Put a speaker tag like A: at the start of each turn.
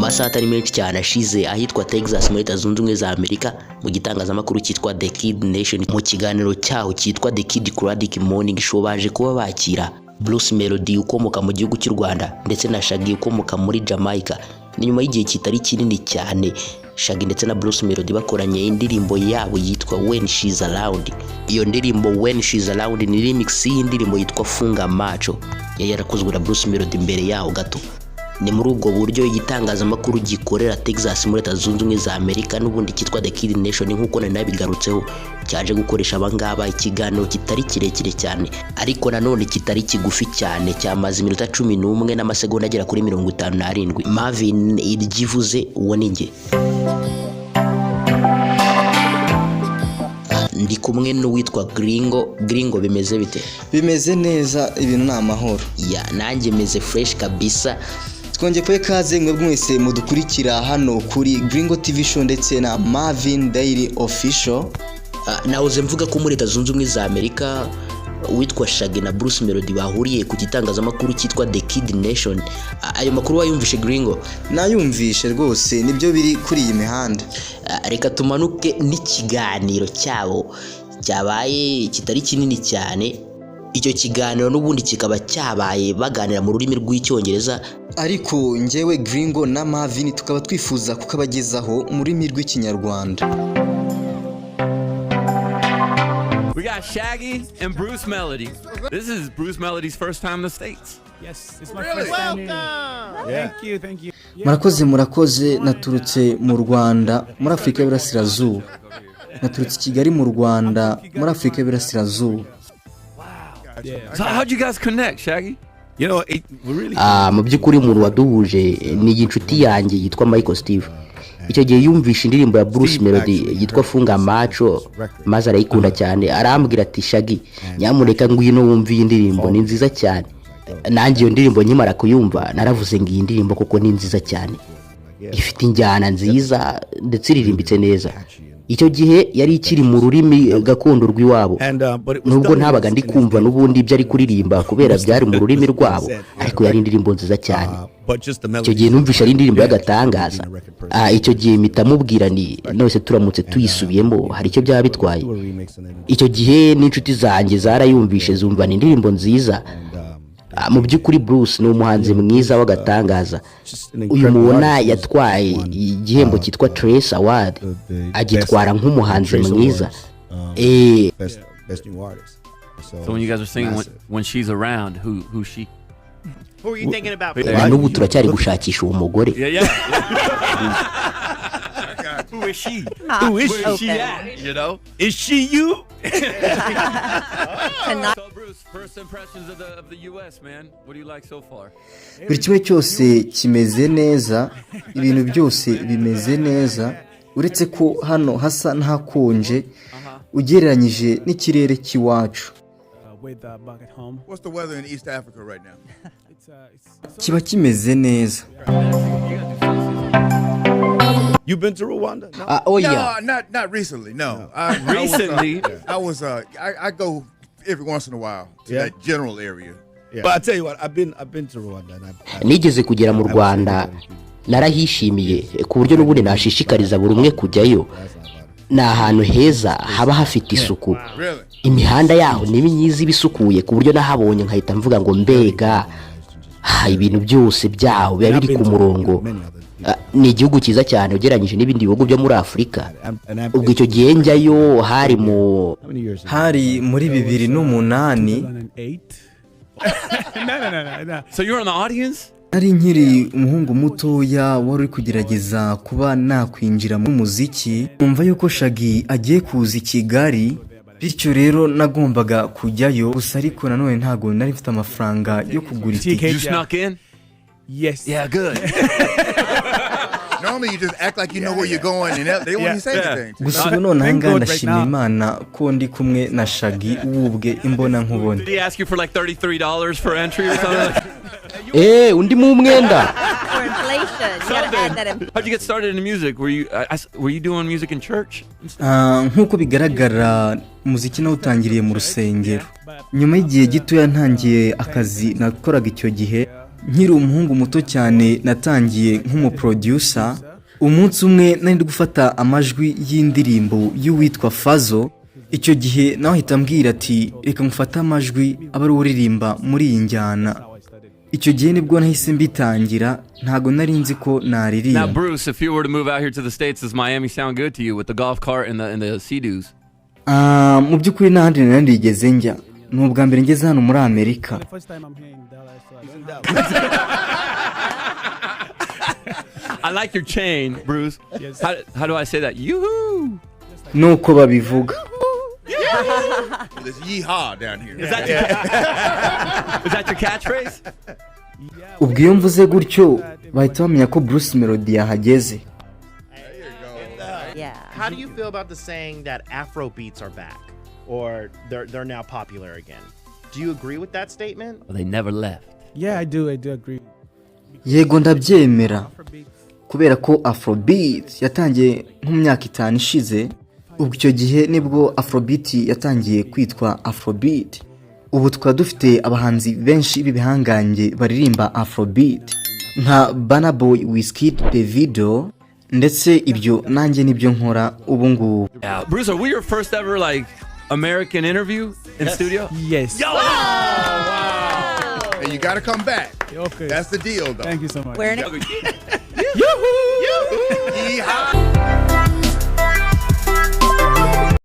A: masaha atari menshi cyane ashize ahitwa Texas muri Leta Zunze Ubumwe za Amerika mu gitangazamakuru cyitwa The Kid Nation mu kiganiro cyaho cyitwa The Kid Classic Morning Show baje kuba bakira Bruce Melody ukomoka mu gihugu cy'u Rwanda ndetse na Shaggy ukomoka muri Jamaica. Ni nyuma y'igihe kitari kinini cyane Shaggy ndetse na Bruce Melody bakoranye indirimbo yabo yitwa When She's Around. Iyo ndirimbo When She's Around ni remix y'indirimbo yitwa Funga Macho yarakozwe na Bruce Melody mbere yaho gato. Ni muri ubwo buryo igitangazamakuru gikorera Texas muri Leta Zunze Ubumwe za Amerika n'ubundi cyitwa The Kid Nation nkuko nabigarutseho cyaje gukoresha abangaba ikiganiro kitari kirekire cyane ariko nanone kitari kigufi cyane cyamaze iminota 11 n'amasegonda agera kuri 57. Marvin iryivuze uwo ninge ndi kumwe n'uwitwa Gringo bimeze bite?
B: Bimeze neza, ibintu ni amahoro.
A: Ya nanjye meze fresh kabisa.
B: Twongeye kwe kaze mwe mwese mudukurikira hano kuri Gringo TV Show ndetse na Marvin Daily Official.
A: Nawuze mvuga ko muri Leta Zunze Ubumwe za Amerika witwa Shaggy na Bruce Melody bahuriye ku gitangazamakuru cyitwa The Kid Nation. Ayo makuru wayumvishe Gringo?
B: Nayumvishe rwose, nibyo biri kuri iyi mihanda.
A: Reka tumanuke n'ikiganiro cyabo cyabaye kitari kinini cyane. Icyo kiganiro n'ubundi kikaba cyabaye baganira mu rurimi rw'icyongereza
B: ariko njyewe Gringo na Marvin tukaba twifuza kukabagezaho mu rurimi rw'ikinyarwanda.
C: We got Shaggy and Bruce Melody. This is Bruce Melody's first time in the States.
D: Yes, it's my first time here. Yeah. Thank you.
B: Murakoze naturutse mu Rwanda muri Afrika y'Iburasirazuba. Naturutse Kigali mu Rwanda muri Afrika y'Iburasirazuba.
C: So how'd you guys connect, Shaggy?
D: You know, we really
A: mu byukuri umuntu waduhuje ni inshuti yanjye yitwa Michael Steve. Icyo gihe yumvisha indirimbo ya Bruce Melody yitwa Funga Macho maze arayikunda cyane arambwira ati Shaggy nyamureka ngwino wumve iyi ndirimbo ni nziza cyane. Nanjye iyo ndirimbo nyimara kuyumva naravuze ngo iyi ndirimbo koko ni nziza cyane, ifite injyana nziza ndetse iririmbitse neza. Icyo gihe yari ikiri mu rurimi gakondo rw'iwabo nubwo ntabaga ndi kumva n'ubundi ibyo ari kuririmba kubera byari mu rurimi rwabo ariko yari indirimbo nziza cyane. Icyo gihe numvisha ari indirimbo y'agatangaza. Icyo gihe mpita mubwira ni nose turamutse tuyisubiyemo hari icyo byaba bitwaye. Icyo gihe n'inshuti zanjye zarayumvishe zumva ni indirimbo nziza. Mu byukuri Bruce ni umuhanzi mwiza w'agatangaza. Uyu mubona yatwaye igihembo cyitwa Trace Award agitwara nk'umuhanzi mwiza.
C: So when you guys are singing when she's around, who's she?
E: Who are you thinking about?
A: N'ubu turacyari gushakisha uwo mugore.
C: Who is she? Who is she at? You know? Is she you? So Bruce, first impressions of the US, man. What do you like so far?
B: Buri kimwe cyose kimeze neza, ibintu byose bimeze neza, uretse ko hano hasa ntakonje ugereranyije n'ikirere cy'iwacu.
F: What's the weather in East Africa right now?
B: Kiba kimeze neza.
D: You've been to Rwanda? No?
A: Oh yeah.
F: No, not recently. No.
C: Recently?
F: I go every once in a while to that general area.
D: Yeah. But I tell you what, I've been to Rwanda and
A: nigeze kugera mu Rwanda narahishimiye ku buryo n'ubundi nashishikariza buri umwe kujyayo. Ni ahantu heza haba hafite isuku. Imihanda yaho ni myiza ibisukuye ku buryo nahabonye nkahita mvuga ngo mbega ibintu byose byaho biba biri ku murongo. Ni igihugu cyiza cyane ugereranyije n'ibindi bihugu byo muri Afrika. Ubwo icyo gihe njyayo hari muri 2008.
C: So you're in the audience?
B: Ari nkiri umuhungu mutoya wari kugerageza kuba nakwinjira mu muziki, umva yuko Shaggy agiye kuza i Kigali, bityo rero nagombaga kujyayo gusa ariko nanone ntago nari mfite amafaranga yo kugura itike.
C: You snuck in?
D: Yes.
C: Yeah, good.
F: Normally you just act like you know where you're going and they want you to say anything.
B: Gusa none hanga ndashimira Imana ko ndi kumwe na Shaggy ubwe imbona nkubona.
C: Did he ask you for like $33 for entry or something?
A: Undi mu mwenda.
G: For inflation. You gotta add that in.
C: How'd you get started in music? Were you doing music in church?
B: Nkuko bigaragara muziki nawutangiriye mu rusengero. Nyuma y'igihe gito yantangiye akazi nakoraga icyo gihe nkiri umuhungu muto cyane natangiye nk'umuproducer. Umunsi umwe nari ndi gufata amajwi y'indirimbo y'uwitwa Fazo. Icyo gihe nawe ahita ambwira ati reka ngufate amajwi aba ari uririmba muri iyi njyana. Icyo gihe nibwo nahise mbitangira, ntago nari nzi ko naririmba.
C: Now Bruce, if you were to move out here to the States, does Miami sound good to you with the golf cart and the Sea-Doos?
B: Mu by'ukuri n'ahandi nari ndigeze njya. Ni ubwa mbere ngeze hano muri Amerika.
D: First time I'm here in Dallas.
C: I like your chain, Bruce.
D: Yes.
C: How do I say that? Yoo-hoo!
B: Nuko babivuga.
F: There's yeehaw down here.
C: Is that your catchphrase?
B: Ubwo iyo mvuze gutyo bahita bamenya ko Bruce Melody yahageze.
G: Yeah.
E: How do you feel about the saying that Afro beats are back, or they're now popular again? Do you agree with that statement?
C: Well, they never left.
D: Yeah, I do agree.
B: Yego ndabyemera kubera ko Afrobeat yatangiye nko mu myaka 5 ishize. Ubwo icyo gihe nibwo Afrobeat yatangiye kwitwa Afrobeat. Ubu tukaba dufite abahanzi benshi b'ibihangange baririmba Afrobeat nka Burna Boy, Wizkid, Davido, ndetse ibyo nanjye nibyo nkora ubu ngubu.
C: Yeah. Bruce, are we your first ever like American interview in studio?
D: Yes.
C: Yo!
F: Hey, you got to come back.
D: Okay.
F: That's the deal, though.
D: Thank you so much.
G: We're in
C: Yoo-hoo!
F: Yeehaw!